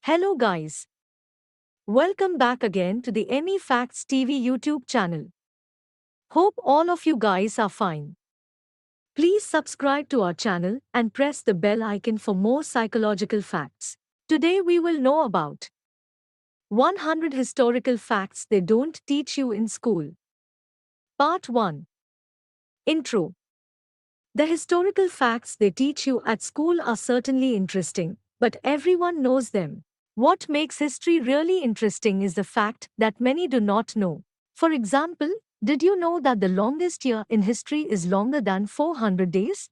Hello guys. Welcome back again to the Emmy Facts TV YouTube channel. Hope all of you guys are fine. Please subscribe to our channel and press the bell icon for more psychological facts. Today we will know about 100 historical facts they don't teach you in school. Part 1. Intro. The historical facts they teach you at school are certainly interesting, but everyone knows them. What makes history really interesting is the fact that many do not know. For example, did you know that the longest year in history is longer than 400 days?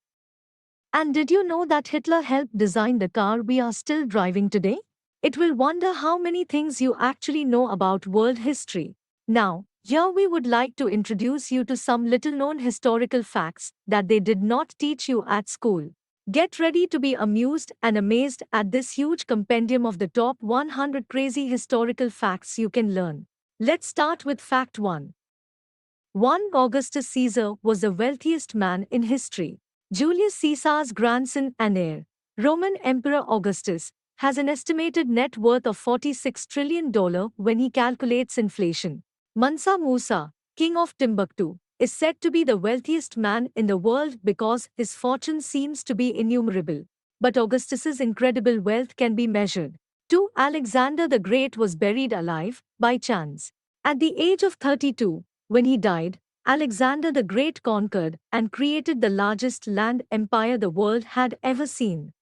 And did you know that Hitler helped design the car we are still driving today? It will wonder how many things you actually know about world history. Now, here we would like to introduce you to some little-known historical facts that they did not teach you at school. Get ready to be amused and amazed at this huge compendium of the top 100 crazy historical facts you can learn. Let's start with fact 1. 1. Augustus Caesar was the wealthiest man in history. Julius Caesar's grandson and heir, Roman Emperor Augustus, has an estimated net worth of $46 trillion when he calculates inflation. Mansa Musa, king of Timbuktu, is said to be the wealthiest man in the world because his fortune seems to be innumerable. But Augustus's incredible wealth can be measured. 2. Alexander the Great was buried alive, by chance. At the age of 32, when he died, Alexander the Great conquered and created the largest land empire the world had ever seen.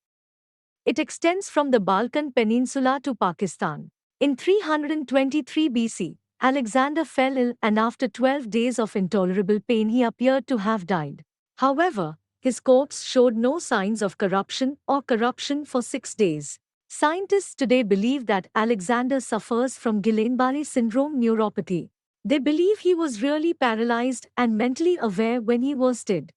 It extends from the Balkan Peninsula to Pakistan. In 323 BC, Alexander fell ill and after 12 days of intolerable pain he appeared to have died. However, his corpse showed no signs of corruption for 6 days. Scientists today believe that Alexander suffers from Guillain-Barré syndrome neuropathy. They believe he was really paralyzed and mentally aware when he was dead.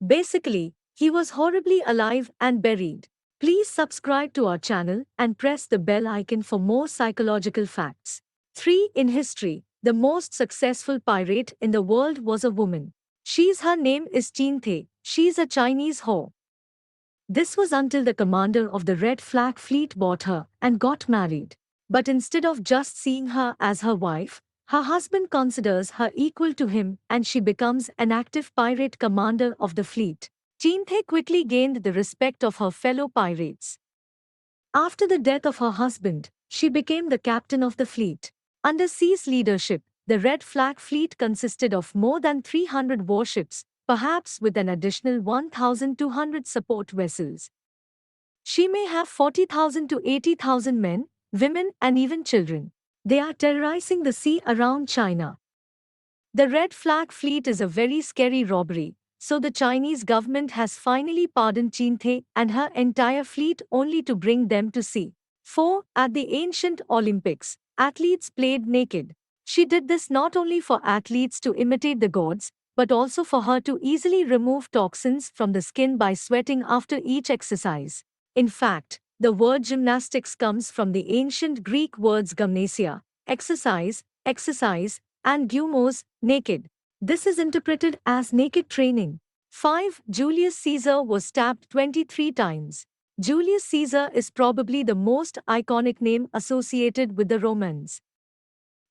Basically, he was horribly alive and buried. Please subscribe to our channel and press the bell icon for more psychological facts. 3. In history, the most successful pirate in the world was a woman. Her name is Qin They. She's a Chinese whore. This was until the commander of the Red Flag Fleet bought her and got married. But instead of just seeing her as her wife, her husband considers her equal to him and she becomes an active pirate commander of the fleet. Qin They quickly gained the respect of her fellow pirates. After the death of her husband, she became the captain of the fleet. Under Xi's leadership, the Red Flag Fleet consisted of more than 300 warships, perhaps with an additional 1,200 support vessels. She may have 40,000 to 80,000 men, women and even children. They are terrorizing the sea around China. The Red Flag Fleet is a very scary robbery, so the Chinese government has finally pardoned Qin They and her entire fleet only to bring them to sea. 4. At the ancient Olympics, athletes played naked. She did this not only for athletes to imitate the gods, but also for her to easily remove toxins from the skin by sweating after each exercise. In fact, the word gymnastics comes from the ancient Greek words gymnasia, exercise, and gumos, naked. This is interpreted as naked training. 5. Julius Caesar was stabbed 23 times. Julius Caesar is probably the most iconic name associated with the Romans.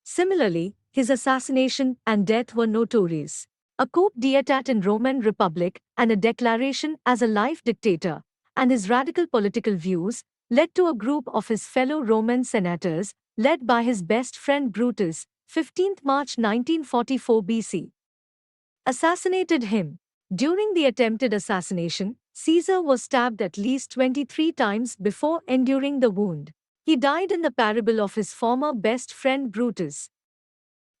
Similarly, his assassination and death were notorious. A coup d'état in Roman Republic and a declaration as a life dictator, and his radical political views, led to a group of his fellow Roman senators, led by his best friend Brutus, 15th March 1944 BC. Assassinated him. During the attempted assassination, Caesar was stabbed at least 23 times before enduring the wound. He died in the parable of his former best friend Brutus.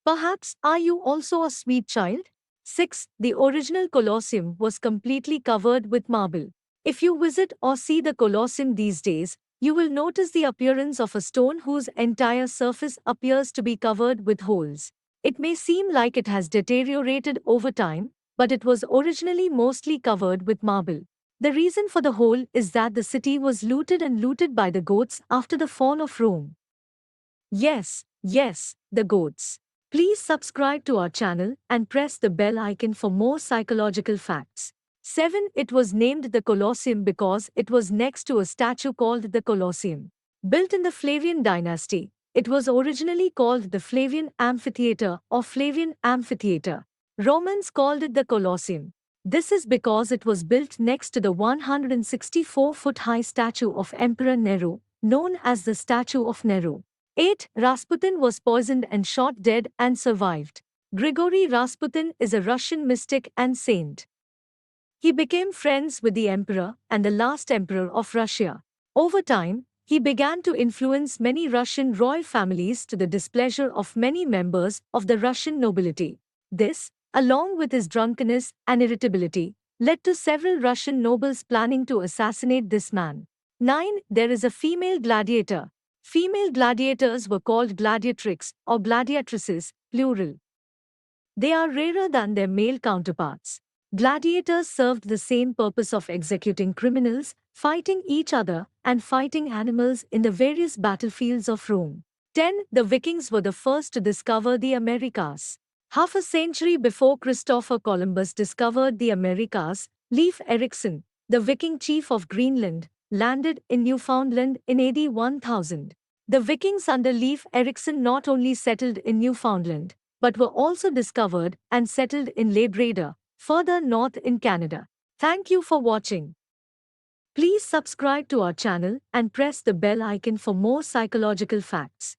Perhaps are you also a sweet child? 6. The original Colosseum was completely covered with marble. If you visit or see the Colosseum these days, you will notice the appearance of a stone whose entire surface appears to be covered with holes. It may seem like it has deteriorated over time, but it was originally mostly covered with marble. The reason for the hole is that the city was looted by the Goths after the fall of Rome. Yes, the Goths. Please subscribe to our channel and press the bell icon for more psychological facts. 7. It was named the Colosseum because it was next to a statue called the Colosseum. Built in the Flavian dynasty, it was originally called the Flavian Amphitheater or Flavian Amphitheater. Romans called it the Colosseum. This is because it was built next to the 164-foot-high statue of Emperor Nero, known as the Statue of Nero. 8. Rasputin was poisoned and shot dead and survived. Grigory Rasputin is a Russian mystic and saint. He became friends with the emperor and the last emperor of Russia. Over time, he began to influence many Russian royal families to the displeasure of many members of the Russian nobility. This, along with his drunkenness and irritability, led to several Russian nobles planning to assassinate this man. 9. There is a female gladiator. Female gladiators were called gladiatrix or gladiatrices, plural. They are rarer than their male counterparts. Gladiators served the same purpose of executing criminals, fighting each other, and fighting animals in the various battlefields of Rome. 10. The Vikings were the first to discover the Americas. Half a century before Christopher Columbus discovered the Americas, Leif Erikson, the Viking chief of Greenland, landed in Newfoundland in AD 1000. The Vikings under Leif Erikson not only settled in Newfoundland, but were also discovered and settled in Labrador, further north in Canada. Thank you for watching. Please subscribe to our channel and press the bell icon for more psychological facts.